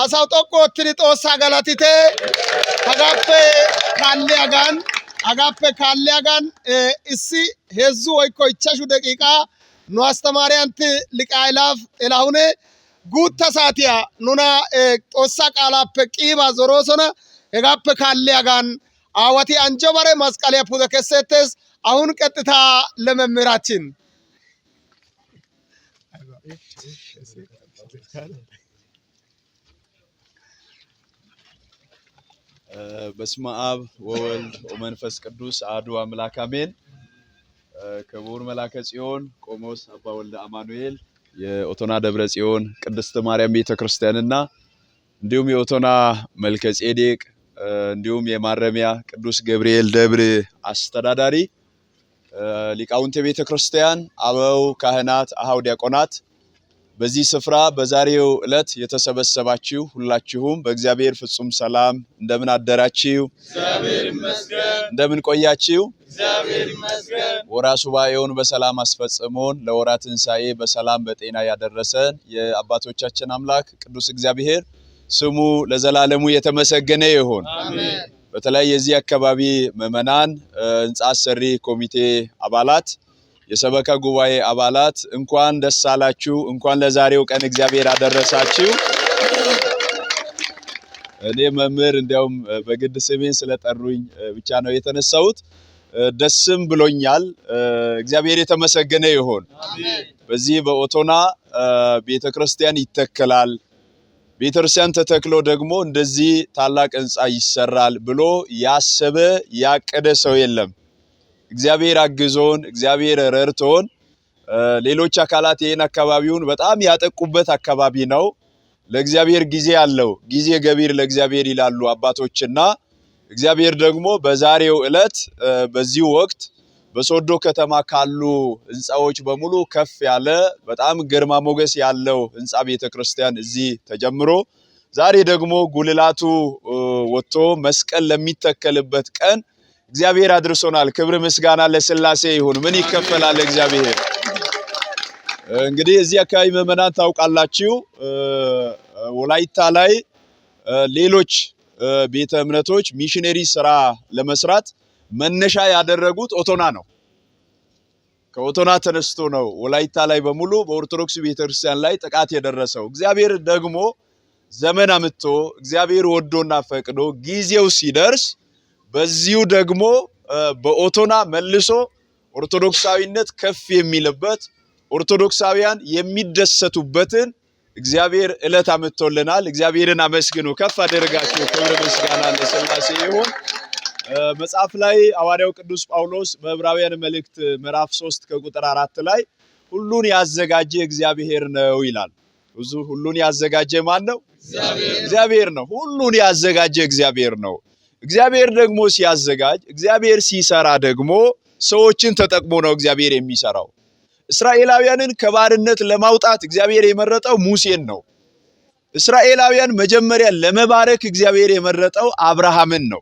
asaw tokko ottidi Xoossa galatite hagappe kaalliyagan issi 3 woykko 5 daqiiqa nu astamaariyanti Liqaylaf Xelahune guutta saatiya nuna Xoossa qaalappe qiiba zoroosona. Hegappe kaalliyagan aawati anjo bare masqaliya pude kessettes. አሁን ቀጥታ ለመምህራችን በስመ አብ ወወልድ ወመንፈስ ቅዱስ አሐዱ አምላክ አሜን። ክቡር መላከ ጽዮን ቆሞስ አባ ወልደ አማኑኤል የኦቶና ደብረ ጽዮን ቅድስት ማርያም ቤተክርስቲያንና እንዲሁም የኦቶና መልከ ጼዴቅ እንዲሁም የማረሚያ ቅዱስ ገብርኤል ደብር አስተዳዳሪ ሊቃውንተ ቤተክርስቲያን አበው ካህናት አሃው ዲያቆናት በዚህ ስፍራ በዛሬው ዕለት የተሰበሰባችሁ ሁላችሁም በእግዚአብሔር ፍጹም ሰላም እንደምን አደራችሁ? እግዚአብሔር ይመስገን። እንደምን ቆያችሁ? እግዚአብሔር ይመስገን። ወርኃ ሱባዔውን በሰላም አስፈጽሞን ለወርኃ ትንሣኤ በሰላም በጤና ያደረሰን የአባቶቻችን አምላክ ቅዱስ እግዚአብሔር ስሙ ለዘላለሙ የተመሰገነ ይሁን። አሜን። በተለይ የዚህ አካባቢ ምዕመናን ህንጻ አሰሪ ኮሚቴ አባላት የሰበካ ጉባኤ አባላት እንኳን ደስ አላችሁ፣ እንኳን ለዛሬው ቀን እግዚአብሔር አደረሳችሁ። እኔ መምህር እንዲያውም በግድ ስሜን ስለጠሩኝ ብቻ ነው የተነሳሁት። ደስም ብሎኛል። እግዚአብሔር የተመሰገነ ይሁን። አሜን። በዚህ በኦቶና ቤተክርስቲያን ይተከላል፣ ቤተክርስቲያን ተተክሎ ደግሞ እንደዚህ ታላቅ ህንጻ ይሰራል ብሎ ያሰበ ያቀደ ሰው የለም። እግዚአብሔር አግዞን እግዚአብሔር ረድቶን ሌሎች አካላት ይሄን አካባቢውን በጣም ያጠቁበት አካባቢ ነው። ለእግዚአብሔር ጊዜ አለው፣ ጊዜ ገቢር ለእግዚአብሔር ይላሉ አባቶችና እግዚአብሔር ደግሞ በዛሬው ዕለት በዚህ ወቅት በሶዶ ከተማ ካሉ ህንጻዎች በሙሉ ከፍ ያለ በጣም ግርማ ሞገስ ያለው ህንጻ ቤተክርስቲያን እዚህ ተጀምሮ ዛሬ ደግሞ ጉልላቱ ወጥቶ መስቀል ለሚተከልበት ቀን እግዚአብሔር አድርሶናል። ክብር ምስጋና ለሥላሴ ይሁን። ምን ይከፈላል እግዚአብሔር። እንግዲህ እዚህ አካባቢ ምዕመናን ታውቃላችሁ፣ ወላይታ ላይ ሌሎች ቤተ እምነቶች ሚሽነሪ ስራ ለመስራት መነሻ ያደረጉት ኦቶና ነው። ከኦቶና ተነስቶ ነው ወላይታ ላይ በሙሉ በኦርቶዶክስ ቤተክርስቲያን ላይ ጥቃት የደረሰው። እግዚአብሔር ደግሞ ዘመን አምጥቶ እግዚአብሔር ወዶና ፈቅዶ ጊዜው ሲደርስ በዚሁ ደግሞ በኦቶና መልሶ ኦርቶዶክሳዊነት ከፍ የሚልበት ኦርቶዶክሳውያን የሚደሰቱበትን እግዚአብሔር ዕለት አምጥቶልናል። እግዚአብሔርን አመስግኑ፣ ከፍ አድርጋችሁ። ክብር ምስጋና ለሥላሴ ይሁን። መጽሐፍ ላይ ሐዋርያው ቅዱስ ጳውሎስ በዕብራውያን መልእክት ምዕራፍ 3 ከቁጥር 4 ላይ ሁሉን ያዘጋጀ እግዚአብሔር ነው ይላል። ሁሉን ያዘጋጀ ማን ነው? እግዚአብሔር ነው። ሁሉን ያዘጋጀ እግዚአብሔር ነው። እግዚአብሔር ደግሞ ሲያዘጋጅ እግዚአብሔር ሲሰራ ደግሞ ሰዎችን ተጠቅሞ ነው እግዚአብሔር የሚሰራው። እስራኤላውያንን ከባርነት ለማውጣት እግዚአብሔር የመረጠው ሙሴን ነው። እስራኤላውያን መጀመሪያ ለመባረክ እግዚአብሔር የመረጠው አብርሃምን ነው።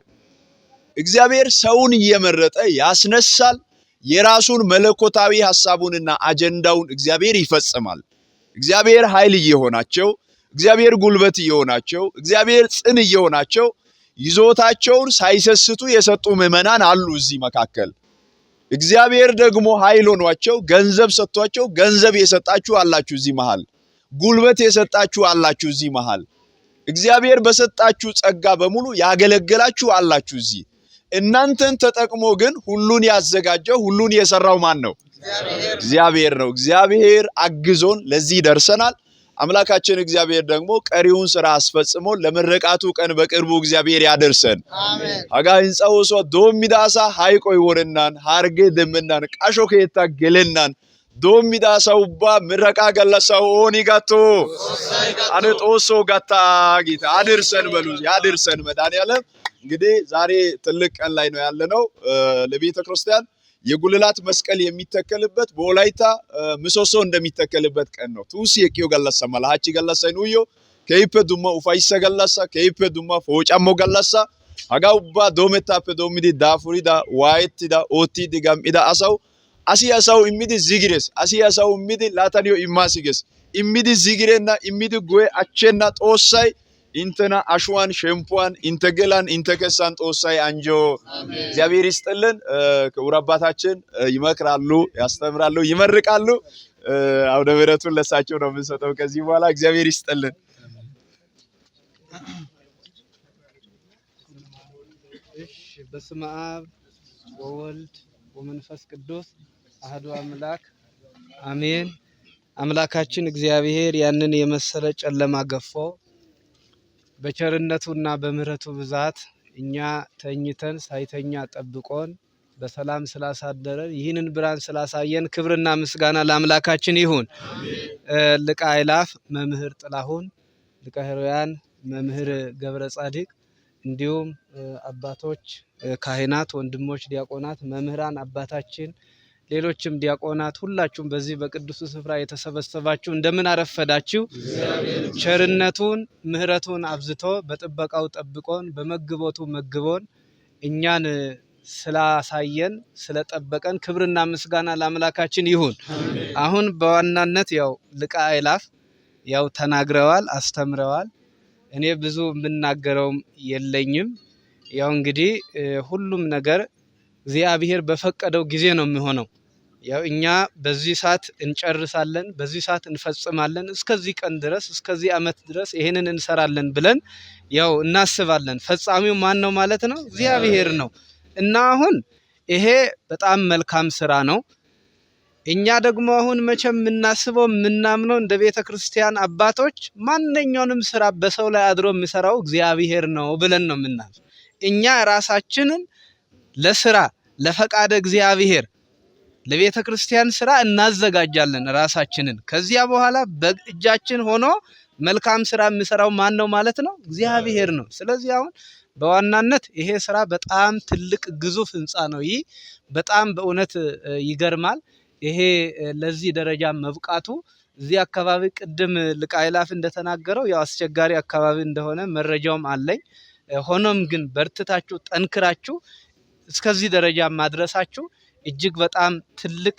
እግዚአብሔር ሰውን እየመረጠ ያስነሳል። የራሱን መለኮታዊ ሐሳቡንና አጀንዳውን እግዚአብሔር ይፈጽማል። እግዚአብሔር ኃይል እየሆናቸው፣ እግዚአብሔር ጉልበት እየሆናቸው፣ እግዚአብሔር ጽን እየሆናቸው ይዞታቸውን ሳይሰስቱ የሰጡ ምዕመናን አሉ እዚህ መካከል። እግዚአብሔር ደግሞ ኃይል ሆኗቸው ገንዘብ ሰጥቷቸው ገንዘብ የሰጣችሁ አላችሁ እዚህ መሃል። ጉልበት የሰጣችሁ አላችሁ እዚህ መሃል። እግዚአብሔር በሰጣችሁ ጸጋ በሙሉ ያገለገላችሁ አላችሁ እዚህ። እናንተን ተጠቅሞ ግን ሁሉን ያዘጋጀው ሁሉን የሰራው ማን ነው? እግዚአብሔር ነው። እግዚአብሔር አግዞን ለዚህ ደርሰናል። አምላካችን እግዚአብሔር ደግሞ ቀሪውን ስራ አስፈጽሞ ለምርቃቱ ቀን በቅርቡ እግዚአብሔር ያደርሰን። አሜን። አጋን ጻውሶ ዶሚዳሳ ሃይቆ ይወረናን ሃርጌ ደምናን ቃሾ ከየታ ገለናን ዶሚዳሳው ባ ምረቃ ገለሳው ኦኒጋቶ አነ ጦሶ ጋታ ጌታ አድርሰን በሉ ያድርሰን መድኃኒዓለም። እንግዲህ ዛሬ ትልቅ ቀን ላይ ነው ያለነው። ለቤተ ክርስቲያን የጉልላት መስቀል የሚተከልበት በወላይታ ምሰሶ እንደሚተከልበት ቀን ነው። ቱሲ የቂዮ ገለሳ ማላሃቺ ገለሳ ንውዮ ከይፈ ዱማ ኡፋይሰ ገለሳ ከይፈ ዱማ ፎጫሞ ገለሳ አጋውባ ዶሜታፈ ዶሚዲ ዳፉሪዳ ዋይቲዳ ኦቲዲ ጋምኢዳ አሳው አሲያሳው ኢሚዲ ዚግሬስ አሲያሳው ኢሚዲ ላታኒዮ ኢማሲገስ ኢሚዲ ዚግሬና ኢሚዲ ጎይ አቸና ጦሳይ ኢንተና አሽዋን ሸምፖን ኢንተገላን ኢንተከሳን ጦሳይ አንጆ እግዚአብሔር ይስጥልን። ክቡር አባታችን ይመክራሉ፣ ያስተምራሉ፣ ይመርቃሉ። አውደ ምሕረቱን ለሳቸው ነው የምንሰጠው ከዚህ በኋላ። እግዚአብሔር ይስጥልን። በስመ አብ ወወልድ ወመንፈስ ቅዱስ አሐዱ አምላክ አሜን። አምላካችን እግዚአብሔር ያንን የመሰለ ጨለማ ገፎ በቸርነቱና በምህረቱ ብዛት እኛ ተኝተን ሳይተኛ ጠብቆን በሰላም ስላሳደረን ይህንን ብርሃን ስላሳየን ክብርና ምስጋና ለአምላካችን ይሁን። ሊቀ አእላፍ መምህር ጥላሁን፣ ሊቀ ኅሩያን መምህር ገብረ ጻዲቅ፣ እንዲሁም አባቶች ካህናት፣ ወንድሞች ዲያቆናት፣ መምህራን አባታችን፣ ሌሎችም ዲያቆናት ሁላችሁም በዚህ በቅዱስ ስፍራ የተሰበሰባችሁ እንደምን አረፈዳችሁ? ቸርነቱን ምህረቱን አብዝቶ በጥበቃው ጠብቆን በመግቦቱ መግቦን እኛን ስላሳየን ስለጠበቀን ክብርና ምስጋና ለአምላካችን ይሁን። አሁን በዋናነት ያው ሊቀ አእላፍ ያው ተናግረዋል፣ አስተምረዋል። እኔ ብዙ የምናገረውም የለኝም። ያው እንግዲህ ሁሉም ነገር እግዚአብሔር በፈቀደው ጊዜ ነው የሚሆነው። ያው እኛ በዚህ ሰዓት እንጨርሳለን፣ በዚህ ሰዓት እንፈጽማለን፣ እስከዚህ ቀን ድረስ እስከዚህ ዓመት ድረስ ይሄንን እንሰራለን ብለን ያው እናስባለን። ፈጻሚው ማን ነው ማለት ነው? እግዚአብሔር ነው። እና አሁን ይሄ በጣም መልካም ስራ ነው። እኛ ደግሞ አሁን መቼም የምናስበው የምናምነው እንደ ቤተ ክርስቲያን አባቶች ማንኛውንም ስራ በሰው ላይ አድሮ የሚሰራው እግዚአብሔር ነው ብለን ነው የምናምነው። እኛ ራሳችንን ለስራ ለፈቃደ እግዚአብሔር ለቤተ ክርስቲያን ስራ እናዘጋጃለን ራሳችንን። ከዚያ በኋላ በእጃችን ሆኖ መልካም ስራ የሚሰራው ማን ነው ማለት ነው? እግዚአብሔር ነው። ስለዚህ አሁን በዋናነት ይሄ ስራ በጣም ትልቅ ግዙፍ ህንፃ ነው። ይህ በጣም በእውነት ይገርማል። ይሄ ለዚህ ደረጃ መብቃቱ እዚህ አካባቢ ቅድም ሊቀ አእላፍ እንደተናገረው ያው አስቸጋሪ አካባቢ እንደሆነ መረጃውም አለኝ። ሆኖም ግን በርትታችሁ ጠንክራችሁ እስከዚህ ደረጃ ማድረሳችሁ እጅግ በጣም ትልቅ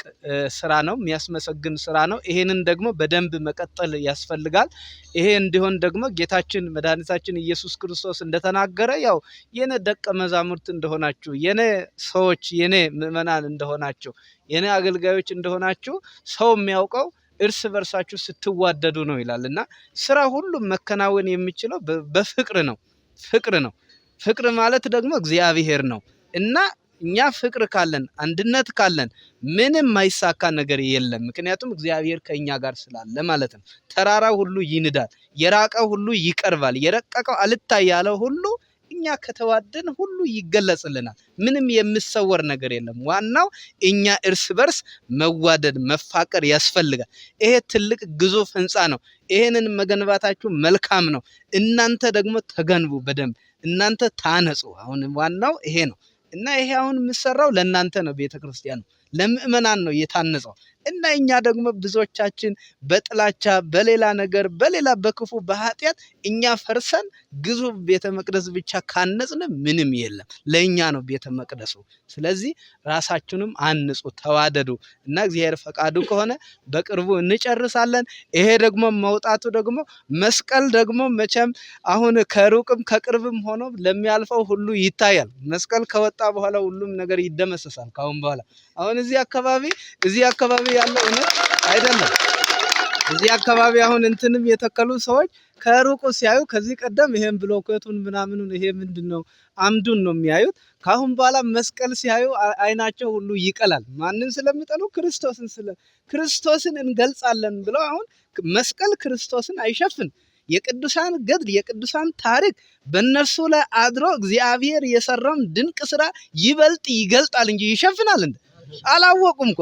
ስራ ነው፣ የሚያስመሰግን ስራ ነው። ይሄንን ደግሞ በደንብ መቀጠል ያስፈልጋል። ይሄ እንዲሆን ደግሞ ጌታችን መድኃኒታችን ኢየሱስ ክርስቶስ እንደተናገረ ያው የኔ ደቀ መዛሙርት እንደሆናችሁ፣ የኔ ሰዎች፣ የኔ ምእመናን እንደሆናችሁ፣ የኔ አገልጋዮች እንደሆናችሁ ሰው የሚያውቀው እርስ በርሳችሁ ስትዋደዱ ነው ይላል እና ስራ ሁሉ መከናወን የሚችለው በፍቅር ነው። ፍቅር ነው። ፍቅር ማለት ደግሞ እግዚአብሔር ነው እና እኛ ፍቅር ካለን አንድነት ካለን ምንም ማይሳካ ነገር የለም። ምክንያቱም እግዚአብሔር ከኛ ጋር ስላለ ማለት ነው። ተራራው ሁሉ ይንዳል፣ የራቀው ሁሉ ይቀርባል፣ የረቀቀው አልታይ ያለው ሁሉ እኛ ከተዋደን ሁሉ ይገለጽልናል። ምንም የሚሰወር ነገር የለም። ዋናው እኛ እርስ በርስ መዋደድ መፋቀር ያስፈልጋል። ይሄ ትልቅ ግዙፍ ህንፃ ነው። ይሄንን መገንባታችሁ መልካም ነው። እናንተ ደግሞ ተገንቡ በደንብ እናንተ ታነጹ። አሁን ዋናው ይሄ ነው እና ይሄ አሁን የሚሰራው ለእናንተ ነው። ቤተክርስቲያን ነው ለምእመናን ነው የታነጸው እና እኛ ደግሞ ብዙዎቻችን በጥላቻ በሌላ ነገር በሌላ በክፉ በኃጢአት እኛ ፈርሰን ግዙፍ ቤተ መቅደስ ብቻ ካነጽን ምንም የለም። ለእኛ ነው ቤተ መቅደሱ። ስለዚህ ራሳችንም አንጹ፣ ተዋደዱ እና እግዚአብሔር ፈቃዱ ከሆነ በቅርቡ እንጨርሳለን። ይሄ ደግሞ መውጣቱ ደግሞ መስቀል ደግሞ መቼም አሁን ከሩቅም ከቅርብም ሆኖ ለሚያልፈው ሁሉ ይታያል። መስቀል ከወጣ በኋላ ሁሉም ነገር ይደመሰሳል ካሁን በኋላ። አሁን እዚህ አካባቢ ያለው እውነት አይደለም። እዚህ አካባቢ አሁን እንትንም የተከሉ ሰዎች ከሩቁ ሲያዩ ከዚህ ቀደም ይሄን ብሎኬቱን ምናምኑን ይሄ ምንድነው አምዱን ነው የሚያዩት። ካሁን በኋላ መስቀል ሲያዩ አይናቸው ሁሉ ይቀላል። ማንን ስለሚጠሉ? ክርስቶስን እንገልጻለን ብለው አሁን መስቀል ክርስቶስን አይሸፍን። የቅዱሳን ገድል የቅዱሳን ታሪክ በእነርሱ ላይ አድሮ እግዚአብሔር የሰራውን ድንቅ ስራ ይበልጥ ይገልጣል እንጂ ይሸፍናል እንዴ? አላወቁም እኮ።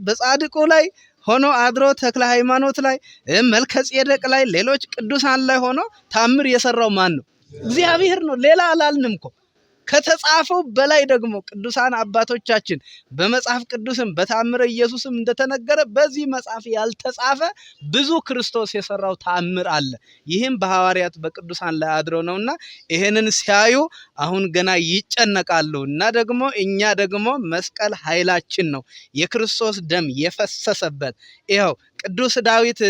በጻድቁ ላይ ሆኖ አድሮ ተክለ ሃይማኖት ላይ መልከ ጼዴቅ ላይ ሌሎች ቅዱሳን ላይ ሆኖ ታምር የሰራው ማን ነው? እግዚአብሔር ነው። ሌላ አላልንም እኮ። ከተጻፈው በላይ ደግሞ ቅዱሳን አባቶቻችን በመጽሐፍ ቅዱስም በታምረ ኢየሱስም እንደተነገረ በዚህ መጽሐፍ ያልተጻፈ ብዙ ክርስቶስ የሰራው ታምር አለ። ይህም በሐዋርያት በቅዱሳን ላይ አድሮ ነውና ይሄንን ሲያዩ አሁን ገና ይጨነቃሉ። እና ደግሞ እኛ ደግሞ መስቀል ኃይላችን ነው፣ የክርስቶስ ደም የፈሰሰበት። ይኸው ቅዱስ ዳዊት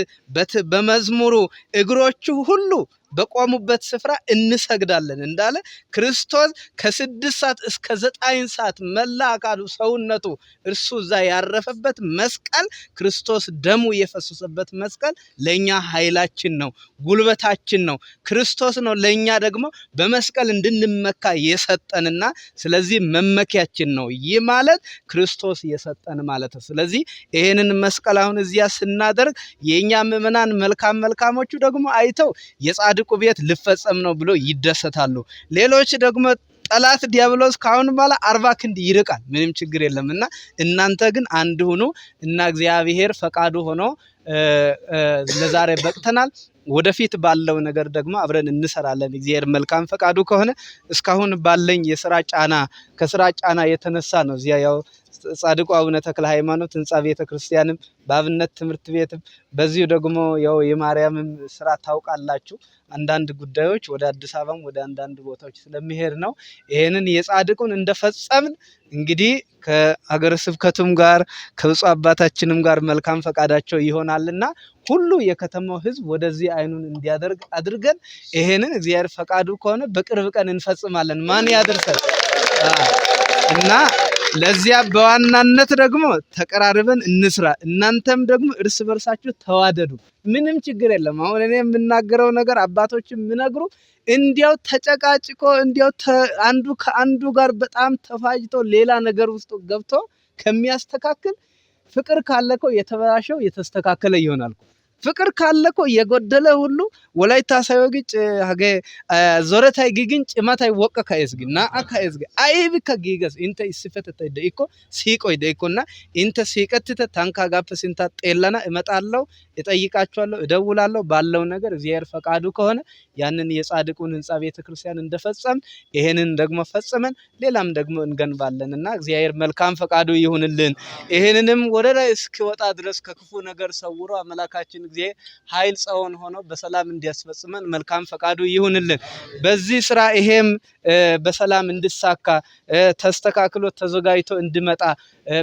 በመዝሙሩ እግሮቹ ሁሉ በቆሙበት ስፍራ እንሰግዳለን እንዳለ ክርስቶስ ከ6 ሰዓት እስከ 9 ሰዓት መላ አካሉ ሰውነቱ እርሱ እዛ ያረፈበት መስቀል ክርስቶስ ደሙ የፈሰሰበት መስቀል ለኛ ኃይላችን ነው፣ ጉልበታችን ነው። ክርስቶስ ነው ለኛ ደግሞ በመስቀል እንድንመካ የሰጠንና ስለዚህ መመኪያችን ነው። ይህ ማለት ክርስቶስ የሰጠን ማለት ነው። ስለዚህ ይሄንን መስቀል አሁን እዚያ ስናደርግ የኛ ምዕመናን መልካሞቹ ደግሞ አይተው የጻድቁ ቤት ሊፈጸም ነው ብሎ ይደሰታሉ። ሌሎች ደግሞ ጠላት ዲያብሎስ ካሁን በኋላ 40 ክንድ ይርቃል፣ ምንም ችግር የለምና እናንተ ግን አንድ ሁኑ እና እግዚአብሔር ፈቃዱ ሆኖ ለዛሬ በቅተናል። ወደፊት ባለው ነገር ደግሞ አብረን እንሰራለን። እግዚአብሔር መልካም ፈቃዱ ከሆነ እስካሁን ባለኝ የሥራ ጫና ከሥራ ጫና የተነሳ ነው እዚያ ያው ጻድቁ አቡነ ተክለ ሃይማኖት ህንጻ ቤተክርስቲያንም በአብነት ትምህርት ቤትም በዚሁ ደግሞ ያው የማርያምም ስራ ታውቃላችሁ አንዳንድ ጉዳዮች ወደ አዲስ አበባም ወደ አንዳንድ ቦታዎች ስለሚሄድ ነው። ይሄንን የጻድቁን እንደፈጸምን እንግዲህ ከሀገረ ስብከቱም ጋር ከብፁዕ አባታችንም ጋር መልካም ፈቃዳቸው ይሆናልና ሁሉ የከተማው ህዝብ ወደዚህ አይኑን እንዲያደርግ አድርገን ይሄንን እግዚአብሔር ፈቃዱ ከሆነ በቅርብ ቀን እንፈጽማለን። ማን ያድርሰን እና ለዚያ በዋናነት ደግሞ ተቀራርበን እንስራ። እናንተም ደግሞ እርስ በርሳችሁ ተዋደዱ። ምንም ችግር የለም። አሁን እኔ የምናገረው ነገር አባቶችም የሚነግሩ እንዲያው ተጨቃጭቆ እንዲያው አንዱ ከአንዱ ጋር በጣም ተፋጅቶ ሌላ ነገር ውስጥ ገብቶ ከሚያስተካክል ፍቅር ካለኮ የተበላሸው የተስተካከለ ይሆናል። ፍቅር ካለኮ የጎደለ ሁሉ ወላይታ ሳይወግጭ ሀገ ዞረታይ ግግን ጭማታይ ወቀ ካይስግና አካይስግ አይብከ ጊገስ እንተ ይስፈተተ ደይኮ ሲቆይ ደይኮና እንተ ሲቀትተ ታንካ ጋፈስንታ ጤላና እመጣለሁ፣ እጠይቃቸዋለሁ፣ እደውላለሁ። ባለው ነገር እግዚአብሔር ፈቃዱ ከሆነ ያንን የጻድቁን ህንጻ ቤተክርስቲያን እንደፈጸም ይሄንን ደግሞ ፈጽመን ሌላም ደግሞ እንገንባለንና እግዚአብሔር መልካም ፈቃዱ ይሁንልን። ይሄንንም ወደ ላይ እስኪወጣ ድረስ ከክፉ ነገር ሰውሮ አምላካችን ጊዜ ኃይል ጸውን ሆኖ በሰላም እንዲያስፈጽመን መልካም ፈቃዱ ይሁንልን። በዚህ ስራ ይሄም በሰላም እንድሳካ ተስተካክሎ ተዘጋጅቶ እንድመጣ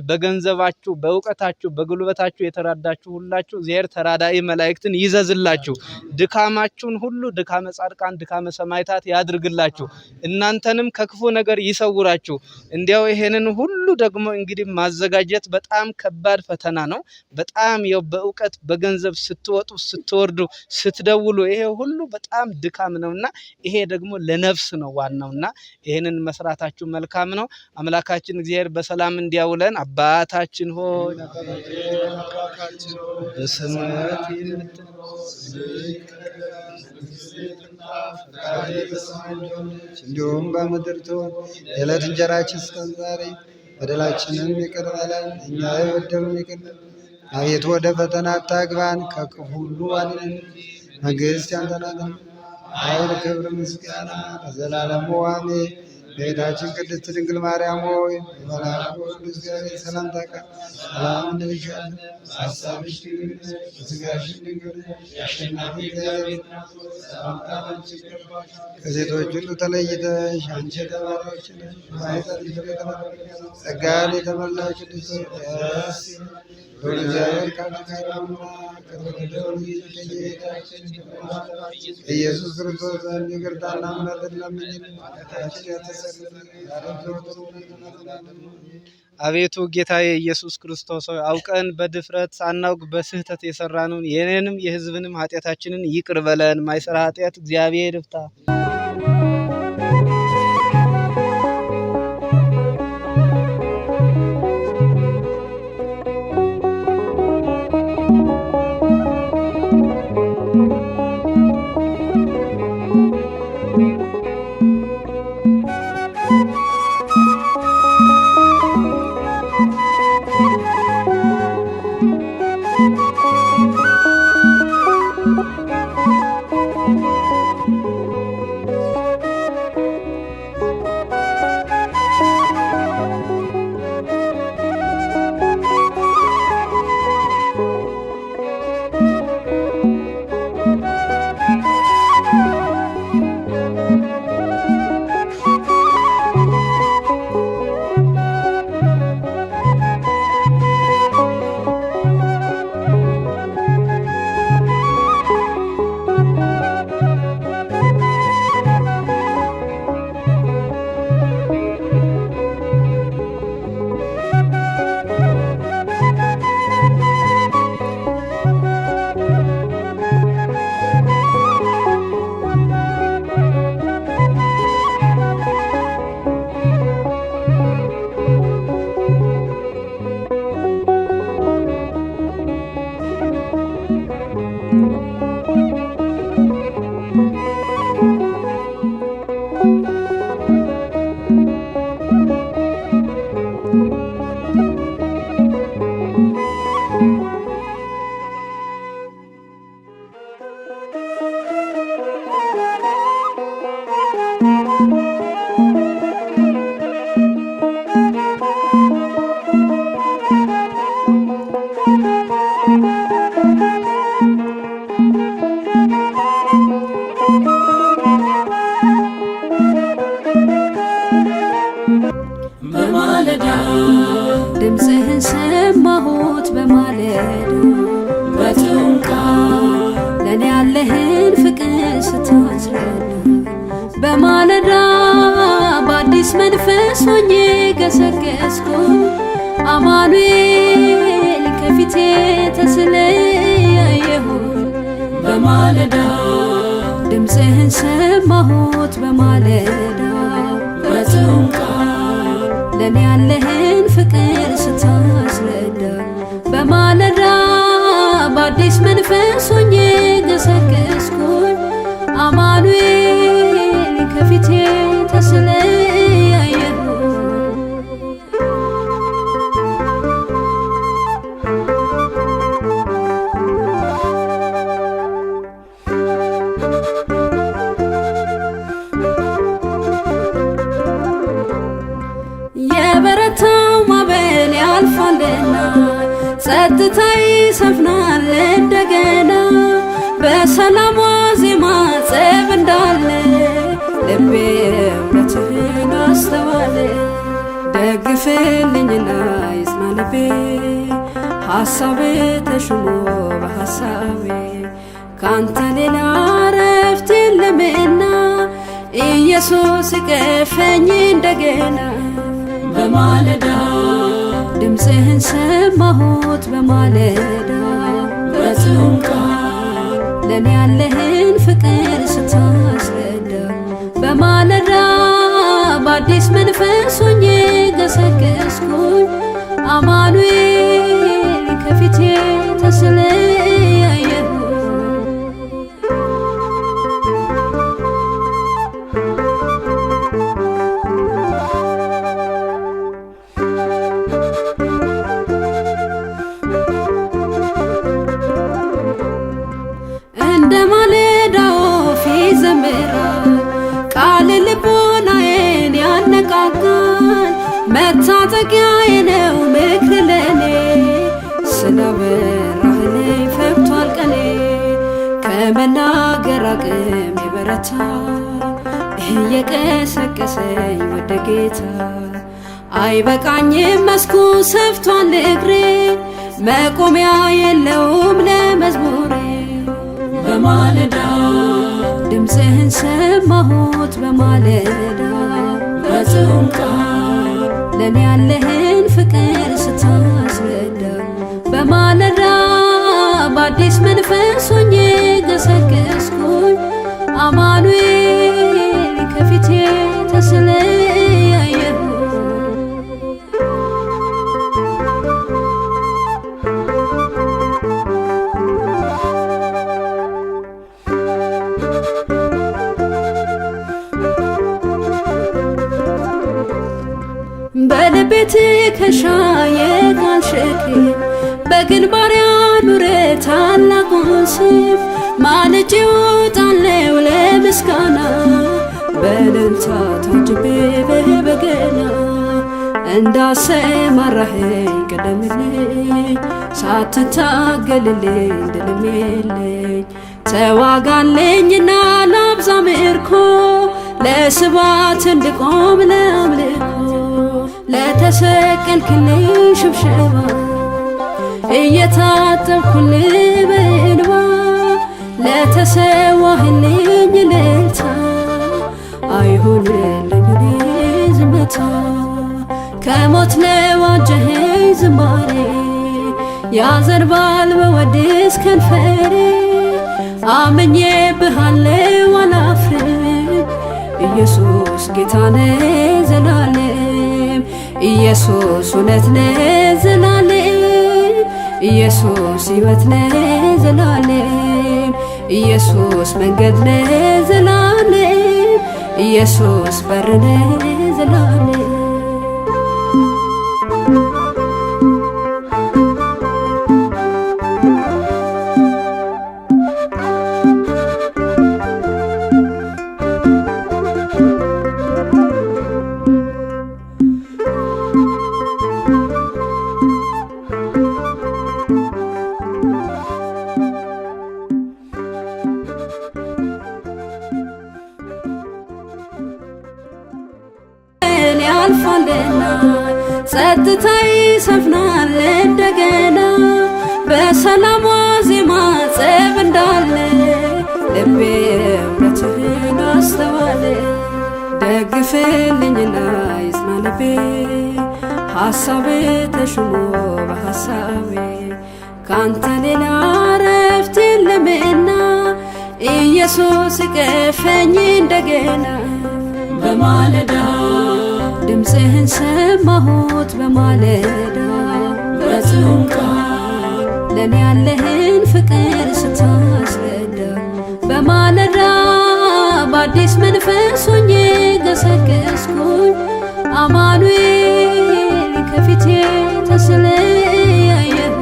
በገንዘባችሁ፣ በእውቀታችሁ፣ በጉልበታችሁ የተራዳችሁ ሁላችሁ እግዚአብሔር ተራዳኢ መላእክትን ይዘዝላችሁ። ድካማችሁን ሁሉ ድካመ ጻድቃን ድካመ ሰማዕታት ያድርግላችሁ። እናንተንም ከክፉ ነገር ይሰውራችሁ። እንዲያው ይሄንን ሁሉ ደግሞ እንግዲህ ማዘጋጀት በጣም ከባድ ፈተና ነው። በጣም ያው በእውቀት በገንዘብ ስትወጡ ስትወርዱ ስትደውሉ ይሄ ሁሉ በጣም ድካም ነውና ይሄ ደግሞ ለነፍስ ነው ዋናውና ይሄንን መስራታችሁ መልካም ነው። አምላካችን እግዚአብሔር በሰላም እንዲያውለን። አባታችን ሆይ በሰማያት የምትኖር እንዲሁም በምድር ትሁን የዕለት እንጀራችንን ስጠን ዛሬ፣ በደላችንን ይቅር በለን እኛ የበደሉንን ይቅር በለን፣ አቤቱ ወደ ፈተና አታግባን ከክፉ ሁሉ አድነን፣ መንግሥት ያንተ ናትና ኃይል፣ ክብር፣ ምስጋና ለዘላለሙ አሜን። ቤታችን ቅድስት ድንግል ማርያም ሆይ በመልአኩ ቅዱስ ገብርኤል ሰላምታ ሰላም እንልሻለን። ሐሳብሽ ድንግል ነሽ፣ በሥጋሽም ድንግል ነሽ። አሸናፊ እግዚአብሔር ሰላምታ ላንቺ ይገባል። ከሴቶች ሁሉ ተለይተሽ አንቺ የተባረክሽ ነሽ፣ በማኅፀንሽ ፍሬ የተባረከ ነው። ጸጋን የተመላሽ ቅድስት ሆይ ደስ ይበልሽ፣ ልዑል እግዚአብሔር ከአንቺ ጋር ነውና ከተወደደው ልጅሽ ከጌታችን ኢየሱስ ክርስቶስ ዘንድ ይቅርታና ምሕረትን ለምኝልን ኃጢአታችንን ያስተሰርይልን ዘወትር። አቤቱ ጌታዬ ኢየሱስ ክርስቶስ ሆይ አውቀን በድፍረት ሳናውቅ በስህተት የሰራነውን የኔንም የሕዝብንም ኃጢአታችንን ይቅር በለን። ማይሰራ ኃጢአት እግዚአብሔር ይፍታ። ሰማሁት በማለዳ በጽዮን ቃል ለኔ ያለህን ፍቅር ስታስረዳ በማለዳ በአዲስ መንፈስ ሆኜ ገሰገስኩ አማኑኤል ከፊቴ ተስለያየሁ በማለዳ ድምፅህን ሰማሁት በማለዳ በጽዮን ቃል ለኔ ያለህን ፍቅር ስታስረዳ በማለዳ በአዲስ መንፈስ ሆኜ ገሰገስኩ አማኑኤል ከፊቴ ተስለያየሁ የበረታው ማዕበል ያልፋልና ጸጥታ ይሰፍናል እንደገና በሰላም ዜማ ጸብ እንዳለ ልቤ እውነትህን አስተዋለ ደግፍልኝና ይጽና ልቤ ሐሳቤ ተሹሞ በሐሳቤ ካንተ ሌላ ረፍት የለምና ኢየሱስ ይቀፈኝ እንደገና በማለዳ ድምፅህን ሰማሁት በማለዳ በጽዮን ቃል ለኔ ያለህን ፍቅር ስታስረዳ በማለዳ በአዲስ መንፈስ ሆኜ ገሰገስኩ አማኑኤል ከፊቴ ተስለያየሁ እንደ ማለዳ ወፍ ይዘምራል ቃል ልቦናዬን ያነቃቃል መታጠቂያዬ ነው ምክር ለኔ ስላበራህልኝ ፈክቷል ቀኔ ከመናገር አቅም የበረታ እየቀሰቀሰኝ ወደ ጌታ አይበቃኝም መስኩ ሰፍቷል እግሬ መቆሚያ የለውም ለመዝሙሬ በማለዳ ድምፅህን ሰማሁት በማለዳ በጽዮን ቃል ለኔ ያለህን ፍቅር ስታስረዳ በማለዳ በአዲስ መንፈስ ሆኜ ገሰገስኩ አማኑኤል ከፊቴ ተስለያየሁ በልቤ ትከሻ የቃል ሸክም በግንባሬ አኑረ ታላቁን ስም ማልጄ እወጣለሁ ለምስጋና በእልልታ ታጅቤ በበገና እንዳሰማራኸኝ ቀደምልኝ ሳትታገልልኝ ድልም የለኝ ተዋጋለኝና ላብዛ ምርኮ ለስባት እንድቆም ለአምልኮ ለተሰቀልክልኝ ሽብሸባ እየታጠብኩልህ በእንባ ለተሰዋህልኝ እልልታ አይሆንልኝ እኔ ዝምታ ከሞት ለዋጀኸኝ ዝማሬ ያዘንባል በወድስ ከንፈሬ አምኜብሃለሁ አላፍርም ኢየሱስ ጌታ ነህ ዘላለም ኢየሱስ እውነት ነህ ዘላለም ኢየሱስ ሕይወት ነህ ዘላለም ኢየሱስ መንገድ ነህ ዘላለም ኢየሱስ በር ነህ ዘላለም ያልፋልና ጸጥታ ይሰፍናል እንደገና በሰላሟ ዜማ ጸብ እንዳለ ልቤ እውነትህን አስተዋለ። ደግፍልኝና ይጽና ልቤ ሐሳብ ተሹሞ በሐሳቤ ካንተ ሌላ ረፍት የለምና ኢየሱስ እቀፈኝ እንደገና። በማለዳ ድምፅህን ሰማሁት በማለዳ በጽዮን ቃል ለኔ ያለህን ፍቅር ስታስረዳ በማለዳ በአዲስ መንፈስ ሆኜ ገሰገስኩኝ አማኑኤል ከፊቴ ተስለያየሁ።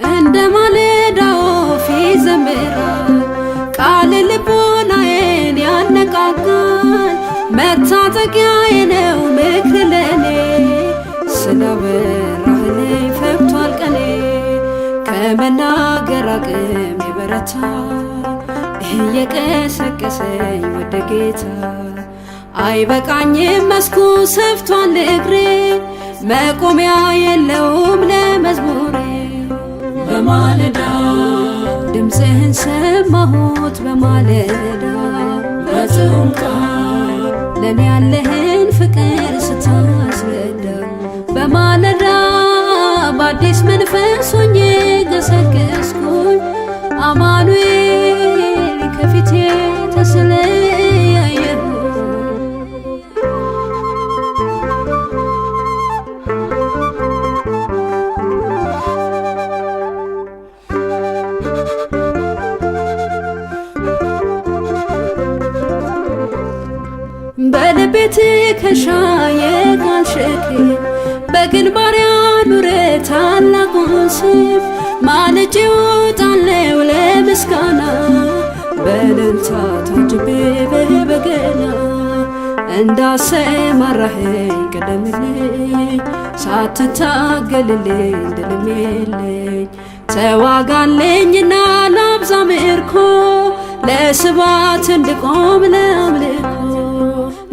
እንደ ማለዳ ወፍ ይዘምራል ቃል ልቦናዬን ያነቃቃል። መታጠቂያዬ ነው ምክር ለኔ ስላበራህልኝ ፈክቷል ቀኔ። ከመናገር አቅም የበረታ እየቀሰቀሰኝ ወደ ጌታ አይበቃኝም መስኩ ሰፍቷል እግሬ መቆሚያ የለውም ለመዝሙሬ። በማለዳ ድምፅህን ሰማሁት በማለዳ በጽዮን ቃል ለኔ ያለህን ፍቅር ስታስረዳ በማለዳ በአዲስ መንፈስ ሆኜ ገሰገስኩኝ አማኑኤል ከፊቴ ተስለያየሁ። በልቤ ትከሻ የጋልሸክ በግንባር ያኑረ ታላቁን ስም ማልጄ እወጣለሁ ለምስጋና በእልልታ ታጅቤ በበገና። እንዳሰማራኸኝ ቅደምልኝ ሳትታገልልኝ ድልም የለኝ። ተዋጋለኝና ላብዛ ምርኮ ለስባት እንድቆም ለአምልኮ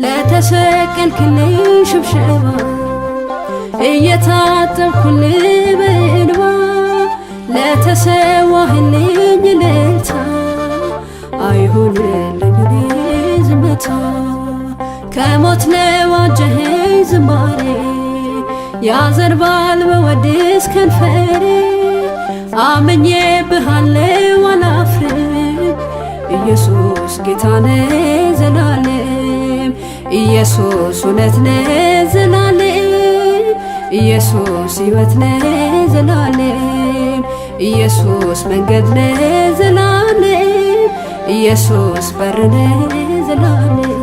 ለተሰቀልክልኝ ሽብሸባ እየታጠብኩልህ በእንባ ለተሰዋህልኝ እልልታ አይሆንልኝ እኔ ዝምታ። ከሞት ለዋጀኸኝ ዝማሬ ያዘንባል በወድስ ከንፈሬ አምኜብሃለሁ አላፍርም ኢየሱስ ጌታ ነህ ዘላለም ኢየሱስ እውነት ነህ ዘላለም ኢየሱስ ሕይወት ነህ ዘላለም ኢየሱስ መንገድ ነህ ዘላለም ኢየሱስ በር ነህ ዘላለም።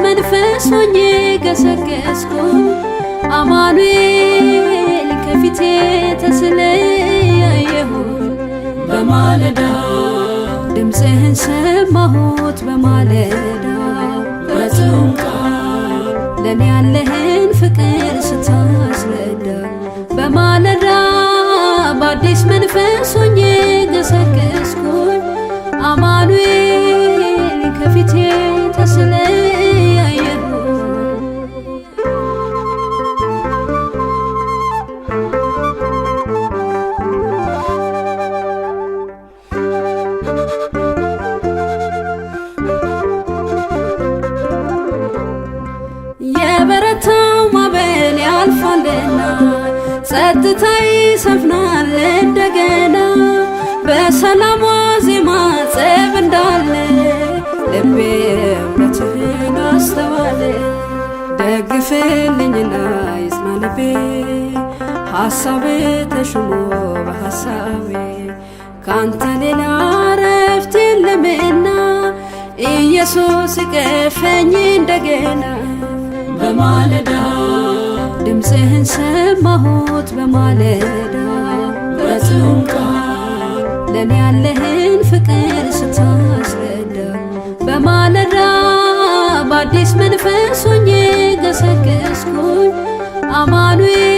መንፈስ ሆኜ ገሰገስኩ አማኑኤል ከፊቴ ተስለያየሁ። በማለዳ ድምፅህን ሰማሁት በማለዳ በጽዮን ቃል ለኔ ያለህን ፍቅር ስታስረዳ በማለዳ በአዲስ መንፈስ ሆኜ ገሰገስኩኝ አማኑኤል ከፊቴ ተስለያየሁ። የበረታው ማዕበል ያልፋልና ጸጥታ ይሰፍናል እንደገና በሰላሟ ዜማ ጸብ እንዳለ ልቤ እውነትህን አስተዋለ። ደግፍልኝና ይጽና ልቤ ሐሳብ ተሹሞ በሐሳቤ ካንተ ሌላ ረፍት የለምና ኢየሱስ እቀፈኝ እንደገና። በማለዳ ድምፅህን ሰማሁት በማለዳ በጽዮን ቃል ለኔ ያለህን ፍቅር ስታስረዳ በማለዳ በአዲስ መንፈስ ሆኜ ገሰገስኩኝ አማኑኤል